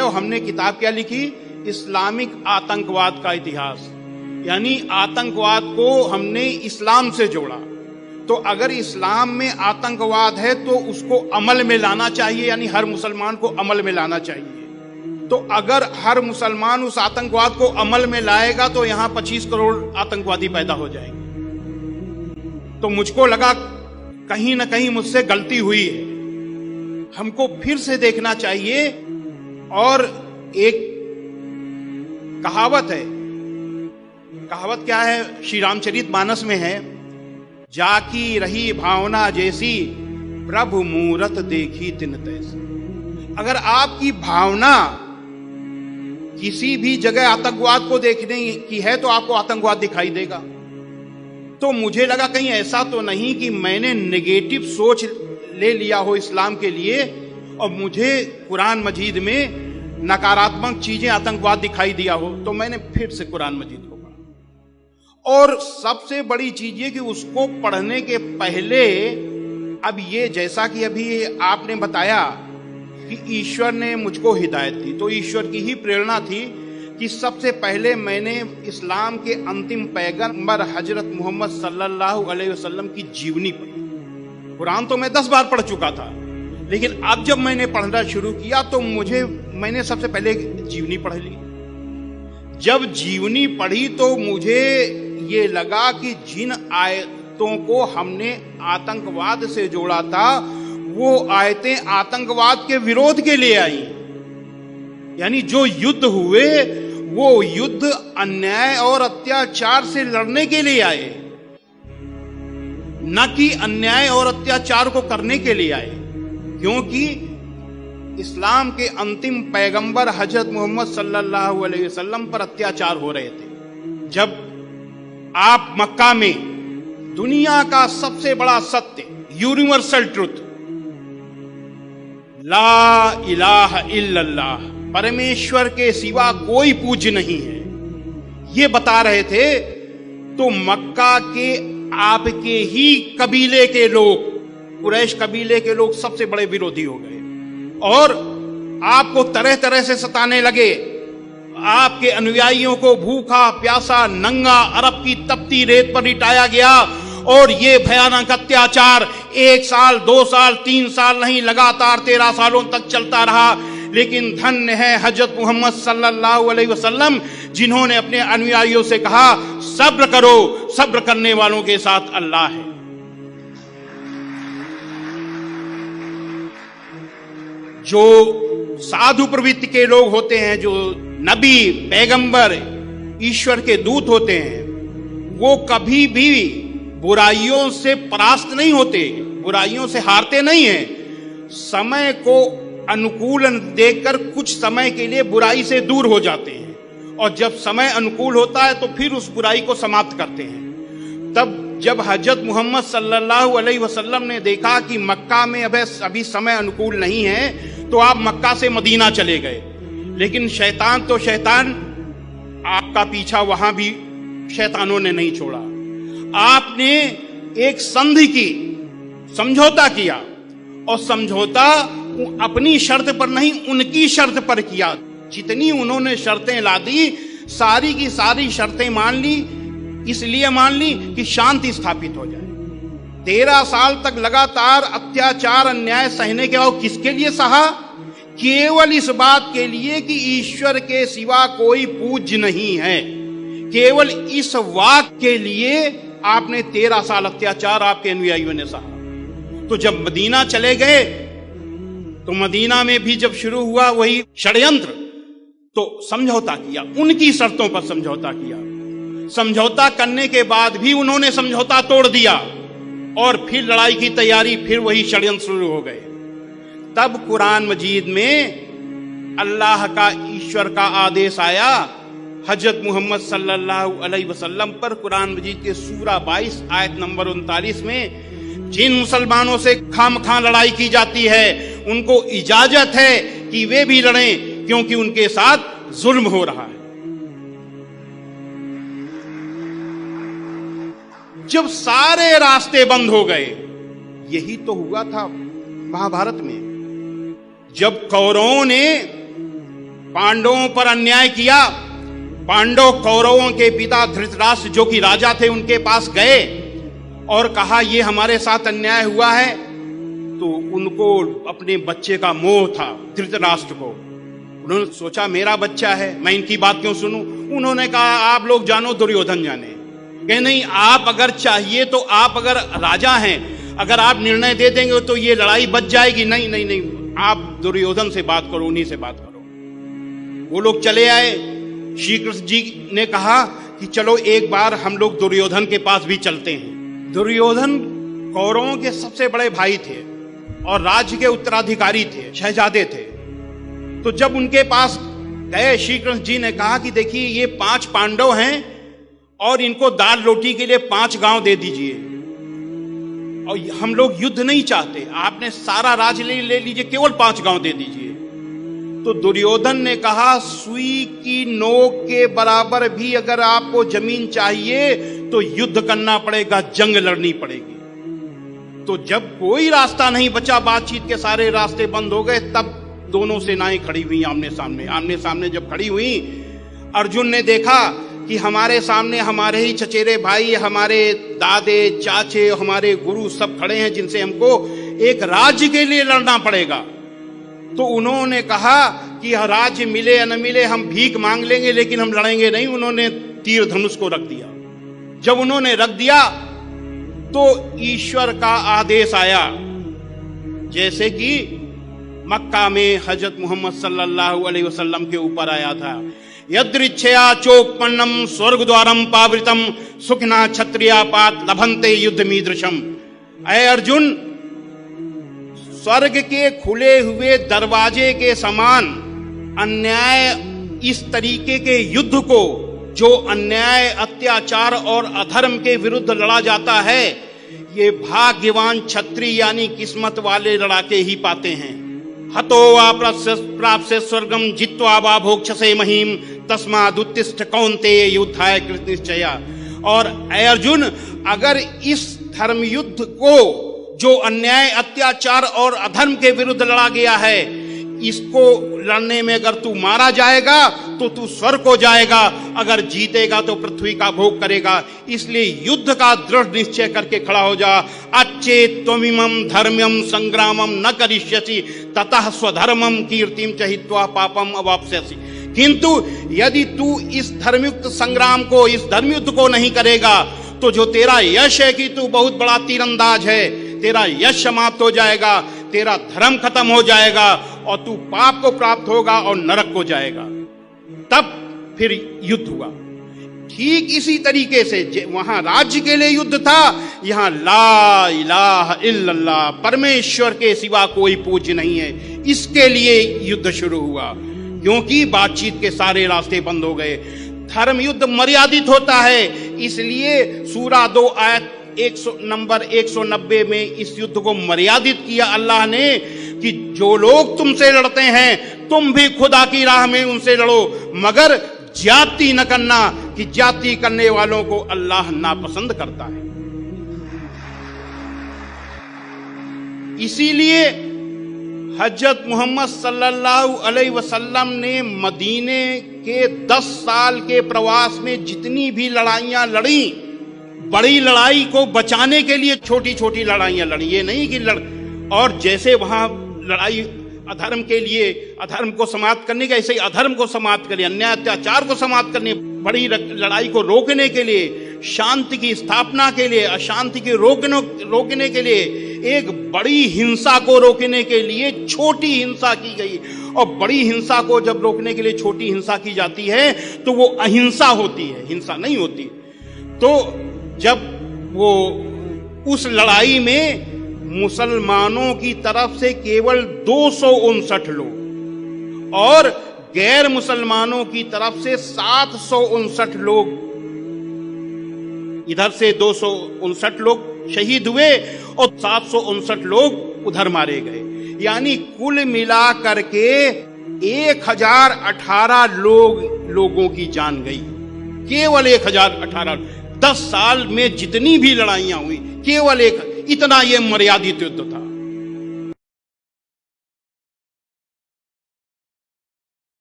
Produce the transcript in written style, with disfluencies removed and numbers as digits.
तो हमने किताब क्या लिखी, इस्लामिक आतंकवाद का इतिहास, यानी आतंकवाद को हमने इस्लाम से जोड़ा। तो अगर इस्लाम में आतंकवाद है तो उसको अमल में लाना चाहिए, यानी हर मुसलमान को अमल में लाना चाहिए। तो अगर हर मुसलमान उस आतंकवाद को अमल में लाएगा तो यहां 25 करोड़ आतंकवादी पैदा हो जाएंगे। तो मुझको लगा कहीं ना कहीं मुझसे गलती हुई है, हमको फिर से देखना चाहिए। और एक कहावत है, कहावत क्या है, श्री रामचरितमानस में है, जाकी रही भावना जैसी प्रभु मूरत देखी तिन तैसी। अगर आपकी भावना किसी भी जगह आतंकवाद को देखने की है तो आपको आतंकवाद दिखाई देगा। तो मुझे लगा कहीं ऐसा तो नहीं कि मैंने नेगेटिव सोच ले लिया हो इस्लाम के लिए और मुझे कुरान मजीद में नकारात्मक चीजें आतंकवाद दिखाई दिया हो। तो मैंने फिर से कुरान मजीद को पढ़ा, और सबसे बड़ी चीज ये कि उसको पढ़ने के पहले, अब ये जैसा कि अभी आपने बताया कि ईश्वर ने मुझको हिदायत दी, तो ईश्वर की ही प्रेरणा थी कि सबसे पहले मैंने इस्लाम के अंतिम पैगंबर हजरत मोहम्मद सल्लल्लाहु अलैहि वसल्लम की जीवनी पढ़ी। कुरान तो मैं 10 बार पढ़ चुका था, लेकिन अब जब मैंने पढ़ना शुरू किया तो मैंने सबसे पहले जीवनी पढ़ ली। जब जीवनी पढ़ी तो मुझे ये लगा कि जिन आयतों को हमने आतंकवाद से जोड़ा था वो आयतें आतंकवाद के विरोध के लिए आई। यानी जो युद्ध हुए वो युद्ध अन्याय और अत्याचार से लड़ने के लिए आए, न कि अन्याय और अत्याचार को करने के लिए आए। क्योंकि इस्लाम के अंतिम पैगंबर हजरत मोहम्मद सल्लल्लाहु अलैहि वसल्लम पर अत्याचार हो रहे थे। जब आप मक्का में दुनिया का सबसे बड़ा सत्य, यूनिवर्सल ट्रुथ, ला इलाहा इल्लल्लाह, परमेश्वर के सिवा कोई पूज्य नहीं है, ये बता रहे थे, तो मक्का के आपके ही कबीले के लोग, कुरैश कबीले के लोग सबसे बड़े विरोधी हो गए और आपको तरह तरह से सताने लगे। आपके अनुयायियों को भूखा प्यासा नंगा अरब की तपती रेत पर लिटाया गया और ये भयानक अत्याचार 1 साल 2 साल 3 साल नहीं, लगातार 13 सालों तक चलता रहा। लेकिन धन्य है हजरत मोहम्मद सल्लल्लाहु अलैहि वसल्लम, जिन्होंने अपने अनुयायियों से कहा सब्र करो, सब्र करने वालों के साथ अल्लाह है। जो साधु प्रवृत्ति के लोग होते हैं, जो नबी पैगंबर ईश्वर के दूत होते हैं, वो कभी भी बुराइयों से परास्त नहीं होते, बुराइयों से हारते नहीं हैं। समय को अनुकूल देखकर कुछ समय के लिए बुराई से दूर हो जाते हैं और जब समय अनुकूल होता है तो फिर उस बुराई को समाप्त करते हैं। तब जब हजरत मोहम्मद सल्लल्लाहु अलैहि वसल्लम ने देखा कि मक्का में अभी समय अनुकूल नहीं है, तो आप मक्का से मदीना चले गए। लेकिन शैतान तो शैतान, आपका पीछा वहां भी शैतानों ने नहीं छोड़ा। आपने एक संधि की, समझौता किया, और समझौता अपनी शर्त पर नहीं उनकी शर्त पर किया। जितनी उन्होंने शर्तें ला दी, सारी की सारी शर्तें मान ली, इसलिए मान ली कि शांति स्थापित हो जाए। 13 साल तक लगातार अत्याचार अन्याय सहने के बाद किसके लिए सहा? केवल इस बात के लिए कि ईश्वर के सिवा कोई पूज्य नहीं है। केवल इस वाक के लिए आपने 13 साल अत्याचार आपके अनुयायियों ने सहा। तो जब मदीना चले गए तो मदीना में भी जब शुरू हुआ वही षड्यंत्र, तो समझौता किया, उनकी शर्तों पर समझौता किया। समझौता करने के बाद भी उन्होंने समझौता तोड़ दिया और फिर लड़ाई की तैयारी, फिर वही षड्यंत्र शुरू हो गए। तब कुरान मजीद में अल्लाह का, ईश्वर का आदेश आया हजरत मोहम्मद सल्लल्लाहु अलैहि वसल्लम पर। कुरान मजीद के सूरा 22 आयत नंबर 39 में, जिन मुसलमानों से खामखा लड़ाई की जाती है उनको इजाजत है कि वे भी लड़ें, क्योंकि उनके साथ जुल्म हो रहा है। जब सारे रास्ते बंद हो गए, यही तो हुआ था महाभारत में, जब कौरवों ने पांडवों पर अन्याय किया। पांडव कौरवों के पिता धृतराष्ट्र जो कि राजा थे उनके पास गए और कहा ये हमारे साथ अन्याय हुआ है। तो उनको अपने बच्चे का मोह था, धृतराष्ट्र को। उन्होंने सोचा मेरा बच्चा है, मैं इनकी बात क्यों सुनूं। उन्होंने कहा आप लोग जानो, दुर्योधन जाने। कहे नहीं, आप अगर चाहिए तो, आप अगर राजा हैं, अगर आप निर्णय दे देंगे तो ये लड़ाई बच जाएगी। नहीं नहीं नहीं, आप दुर्योधन से बात करो, उन्हीं से बात करो। वो लोग चले आए। श्री कृष्ण जी ने कहा कि चलो एक बार हम लोग दुर्योधन के पास भी चलते हैं। दुर्योधन कौरवों के सबसे बड़े भाई थे और राज्य के उत्तराधिकारी थे, शहजादे थे। तो जब उनके पास गए, श्री कृष्ण जी ने कहा कि देखिए ये 5 पांडव हैं और इनको दाल रोटी के लिए 5 गांव दे दीजिए, और हम लोग युद्ध नहीं चाहते, आपने सारा राज ले लीजिए, केवल 5 गांव दे दीजिए। तो दुर्योधन ने कहा सुई की नोक के बराबर भी अगर आपको जमीन चाहिए तो युद्ध करना पड़ेगा, जंग लड़नी पड़ेगी। तो जब कोई रास्ता नहीं बचा, बातचीत के सारे रास्ते बंद हो गए, तब दोनों सेनाएं खड़ी हुई आमने सामने। आमने सामने जब खड़ी हुई, अर्जुन ने देखा कि हमारे सामने हमारे ही चचेरे भाई, हमारे दादे चाचे, हमारे गुरु सब खड़े हैं जिनसे हमको एक राज्य के लिए लड़ना पड़ेगा। तो उन्होंने कहा कि राज्य मिले या न मिले हम भीख मांग लेंगे, लेकिन हम लड़ेंगे नहीं। उन्होंने तीर धनुष को रख दिया। जब उन्होंने रख दिया तो ईश्वर का आदेश आया, जैसे कि मक्का में हजरत मोहम्मद सल्लल्लाहु अलैहि वसल्लम के ऊपर आया था। यदृच्छया चोपन्नम स्वर्ग द्वारम पावृतम सुखना क्षत्रिया पात लभंते युद्ध मीदृशम। अय अर्जुन, स्वर्ग के खुले हुए दरवाजे के समान अन्याय, इस तरीके के युद्ध को, जो अन्याय, अत्याचार और अधर्म के विरुद्ध लड़ा जाता है, ये भाग्यवान क्षत्रिय यानी किस्मत वाले लड़ाके ही पाते हैं। हतो वा प्राप्त स्वर्गम जित्वा वा भोक्षसे महीम तस्मादुत्तिष्ठ कौन्तेय युद्धाय कृत निश्चया। और अर्जुन, अगर इस धर्म युद्ध को, जो अन्याय, अत्याचार और अधर्म के विरुद्ध लड़ा गया है, इसको लड़ने में अगर तू मारा जाएगा तो तू स्वर्ग को जाएगा, अगर जीतेगा तो पृथ्वी का भोग करेगा। इसलिए युद्ध का दृढ़ निश्चय करके खड़ा हो जा। अच्छेत त्वमिमं धर्म्यम संग्रामम न करिष्यसि ततः स्वधर्मम कीर्तिम च हित्वा पापम अवाप्स्यसि। किंतु यदि तू इस धर्मयुक्त संग्राम को, इस धर्मयुद्ध को नहीं करेगा, तो जो तेरा यश है कि तू बहुत बड़ा तीरंदाज है, तेरा यश समाप्त हो जाएगा, तेरा धर्म खत्म हो जाएगा और तू पाप को प्राप्त होगा और नरक को जाएगा। तब फिर युद्ध हुआ। ठीक इसी तरीके से वहां राज्य के लिए युद्ध था, यहां ला इलाहा इल्लल्लाह, परमेश्वर के सिवा कोई पूज्य नहीं है, इसके लिए युद्ध शुरू हुआ। क्योंकि बातचीत के सारे रास्ते बंद हो गए। धर्म युद्ध मर्यादित होता है, इसलिए सूरा 2 आयत नंबर 190 में इस युद्ध को मर्यादित किया अल्लाह ने कि जो लोग तुमसे लड़ते हैं तुम भी खुदा की राह में उनसे लड़ो, मगर जाति न करना, कि जाति करने वालों को अल्लाह नापसंद करता है। इसीलिए हजरत मोहम्मद सल्लल्लाहु अलैहि वसल्लम ने मदीने के 10 साल के प्रवास में जितनी भी लड़ाइयां लड़ी, बड़ी लड़ाई को बचाने के लिए छोटी छोटी लड़ाइयां लड़ी। ये नहीं कि और जैसे वहां लड़ाई अधर्म के लिए, अधर्म को समाप्त करने के, ऐसे ही अधर्म को समाप्त करने, अन्याय अत्याचार को समाप्त करने, बड़ी लड़ाई को रोकने के लिए, शांति की स्थापना के लिए, अशांति के रोकने के लिए, एक बड़ी हिंसा को रोकने के लिए छोटी हिंसा की गई। और बड़ी हिंसा को जब रोकने के लिए छोटी हिंसा की जाती है तो वो अहिंसा होती है, हिंसा नहीं होती। तो जब वो उस लड़ाई में मुसलमानों की तरफ से केवल 259 लोग और गैर मुसलमानों की तरफ से 759 लोग, इधर से 259 लोग शहीद हुए और 759 लोग उधर मारे गए, यानी कुल मिला करके 1018 लोगों की जान गई। केवल 1018। 10 साल में जितनी भी लड़ाइयां हुई, केवल इतना ये मर्यादित युद्ध था।